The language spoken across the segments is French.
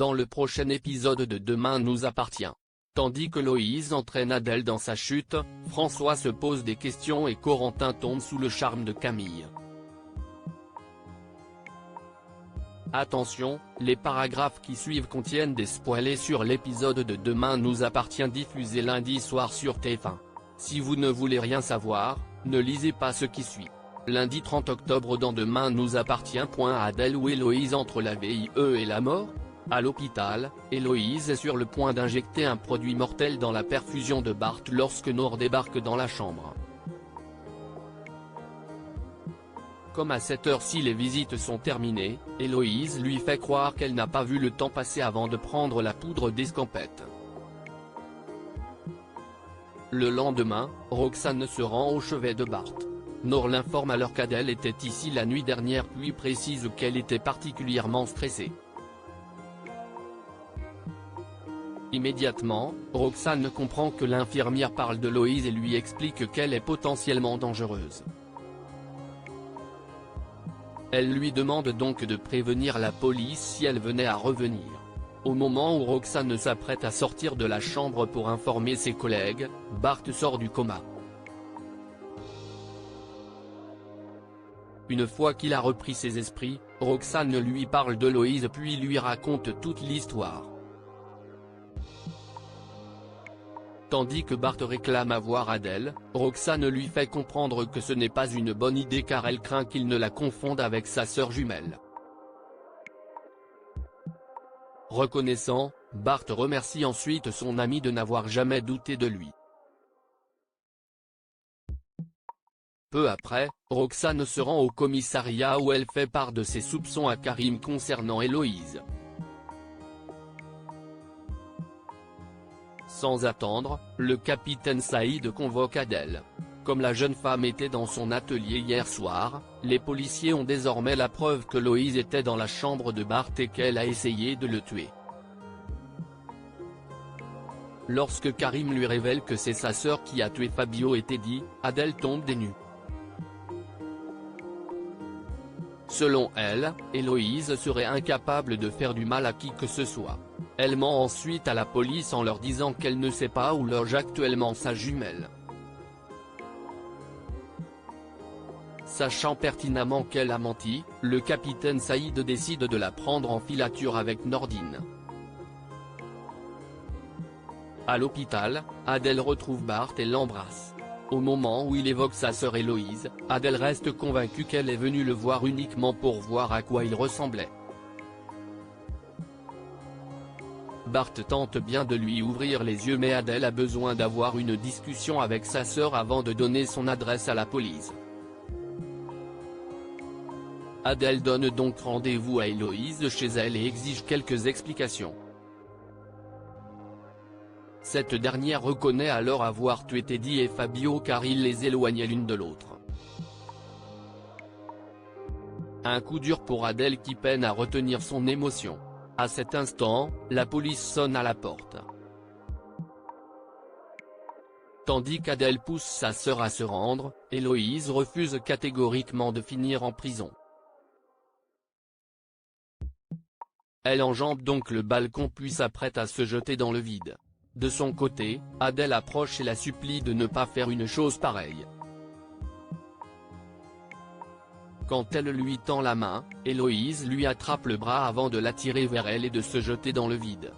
dans le prochain épisode de Demain nous appartient. Tandis que Loïse entraîne Adèle dans sa chute, François se pose des questions et Corentin tombe sous le charme de Camille. Attention, les paragraphes qui suivent contiennent des spoilers sur l'épisode de Demain nous appartient diffusé lundi soir sur TF1. Si vous ne voulez rien savoir, ne lisez pas ce qui suit. Lundi 30 octobre dans Demain nous appartient. Adèle ou Héloïse entre la vie et la mort ? À l'hôpital, Héloïse est sur le point d'injecter un produit mortel dans la perfusion de Bart lorsque Nord débarque dans la chambre. Comme à cette heure-ci les visites sont terminées, Héloïse lui fait croire qu'elle n'a pas vu le temps passer avant de prendre la poudre d'escampette. Le lendemain, Roxane se rend au chevet de Bart. Nord l'informe alors qu'Adèle était ici la nuit dernière puis précise qu'elle était particulièrement stressée. Immédiatement, Roxane comprend que l'infirmière parle de Loïse et lui explique qu'elle est potentiellement dangereuse. Elle lui demande donc de prévenir la police si elle venait à revenir. Au moment où Roxane s'apprête à sortir de la chambre pour informer ses collègues, Bart sort du coma. Une fois qu'il a repris ses esprits, Roxane lui parle de Loïse puis lui raconte toute l'histoire. Tandis que Bart réclame à voir Adèle, Roxane lui fait comprendre que ce n'est pas une bonne idée car elle craint qu'il ne la confonde avec sa sœur jumelle. Reconnaissant, Bart remercie ensuite son ami de n'avoir jamais douté de lui. Peu après, Roxane se rend au commissariat où elle fait part de ses soupçons à Karim concernant Héloïse. Sans attendre, le capitaine Saïd convoque Adèle. Comme la jeune femme était dans son atelier hier soir, les policiers ont désormais la preuve que Loïse était dans la chambre de Bart et qu'elle a essayé de le tuer. Lorsque Karim lui révèle que c'est sa sœur qui a tué Fabio et Teddy, Adèle tombe des nues. Selon elle, Héloïse serait incapable de faire du mal à qui que ce soit. Elle ment ensuite à la police en leur disant qu'elle ne sait pas où loge actuellement sa jumelle. Sachant pertinemment qu'elle a menti, le capitaine Saïd décide de la prendre en filature avec Nordine. À l'hôpital, Adèle retrouve Bart et l'embrasse. Au moment où il évoque sa sœur Héloïse, Adèle reste convaincue qu'elle est venue le voir uniquement pour voir à quoi il ressemblait. Bart tente bien de lui ouvrir les yeux mais Adèle a besoin d'avoir une discussion avec sa sœur avant de donner son adresse à la police. Adèle donne donc rendez-vous à Héloïse chez elle et exige quelques explications. Cette dernière reconnaît alors avoir tué Teddy et Fabio car il les éloignait l'une de l'autre. Un coup dur pour Adèle qui peine à retenir son émotion. À cet instant, la police sonne à la porte. Tandis qu'Adèle pousse sa sœur à se rendre, Héloïse refuse catégoriquement de finir en prison. Elle enjambe donc le balcon puis s'apprête à se jeter dans le vide. De son côté, Adèle approche et la supplie de ne pas faire une chose pareille. Quand elle lui tend la main, Héloïse lui attrape le bras avant de l'attirer vers elle et de se jeter dans le vide.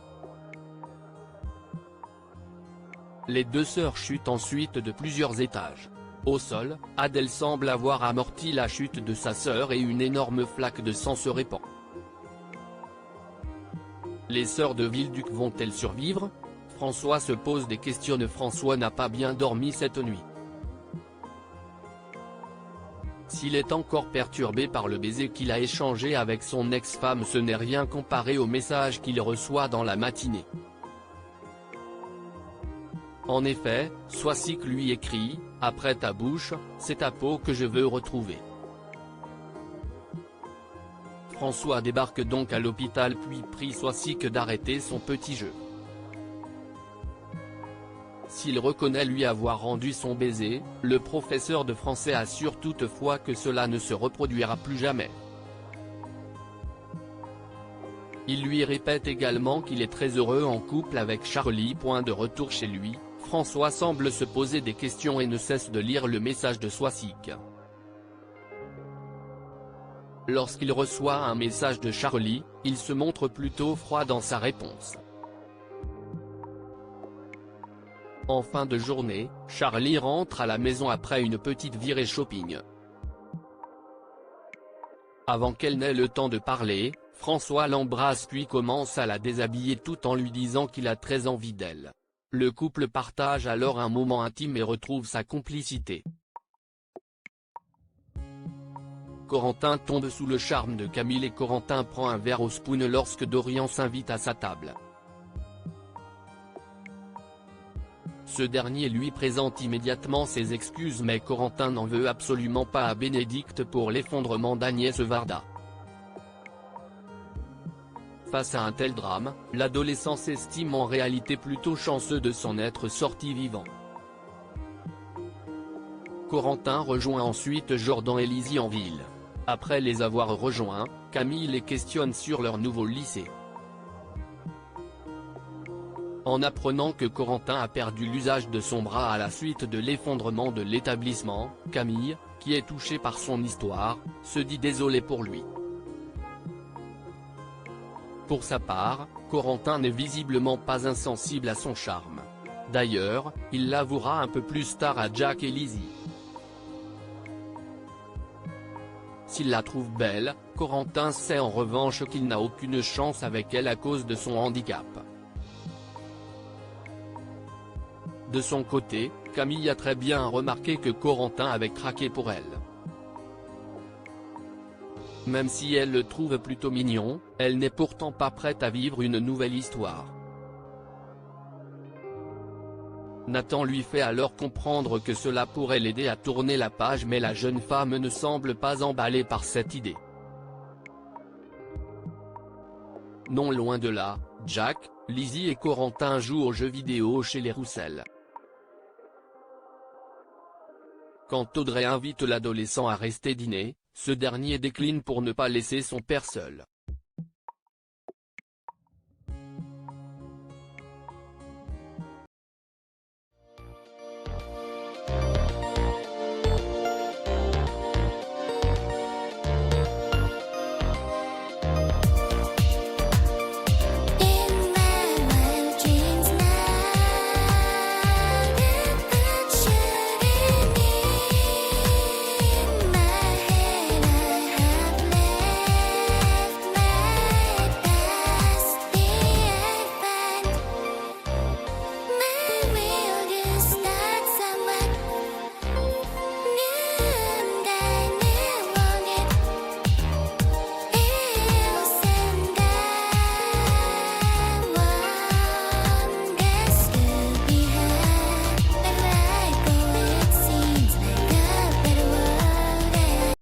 Les deux sœurs chutent ensuite de plusieurs étages. Au sol, Adèle semble avoir amorti la chute de sa sœur et une énorme flaque de sang se répand. Les sœurs de Villeduc vont-elles survivre ? François se pose des questions. François n'a pas bien dormi cette nuit. S'il est encore perturbé par le baiser qu'il a échangé avec son ex-femme, ce n'est rien comparé au message qu'il reçoit dans la matinée. En effet, Soisic lui écrit « Après ta bouche, c'est ta peau que je veux retrouver ». François débarque donc à l'hôpital puis prie Soisic d'arrêter son petit jeu. S'il reconnaît lui avoir rendu son baiser, le professeur de français assure toutefois que cela ne se reproduira plus jamais. Il lui répète également qu'il est très heureux en couple avec Charlie. De retour chez lui, François semble se poser des questions et ne cesse de lire le message de Swastik. Lorsqu'il reçoit un message de Charlie, il se montre plutôt froid dans sa réponse. En fin de journée, Charlie rentre à la maison après une petite virée shopping. Avant qu'elle n'ait le temps de parler, François l'embrasse puis commence à la déshabiller tout en lui disant qu'il a très envie d'elle. Le couple partage alors un moment intime et retrouve sa complicité. Corentin tombe sous le charme de Camille et Corentin prend un verre au spoon lorsque Dorian s'invite à sa table. Ce dernier lui présente immédiatement ses excuses mais Corentin n'en veut absolument pas à Bénédicte pour l'effondrement d'Agnès Varda. Face à un tel drame, l'adolescent s'estime en réalité plutôt chanceux de s'en être sorti vivant. Corentin rejoint ensuite Jordan et Lizzie en ville. Après les avoir rejoints, Camille les questionne sur leur nouveau lycée. En apprenant que Corentin a perdu l'usage de son bras à la suite de l'effondrement de l'établissement, Camille, qui est touchée par son histoire, se dit désolée pour lui. Pour sa part, Corentin n'est visiblement pas insensible à son charme. D'ailleurs, il l'avouera un peu plus tard à Jack et Lizzie. S'il la trouve belle, Corentin sait en revanche qu'il n'a aucune chance avec elle à cause de son handicap. De son côté, Camille a très bien remarqué que Corentin avait craqué pour elle. Même si elle le trouve plutôt mignon, elle n'est pourtant pas prête à vivre une nouvelle histoire. Nathan lui fait alors comprendre que cela pourrait l'aider à tourner la page mais la jeune femme ne semble pas emballée par cette idée. Non loin de là, Jack, Lizzie et Corentin jouent aux jeux vidéo chez les Roussel. Quand Audrey invite l'adolescent à rester dîner, ce dernier décline pour ne pas laisser son père seul.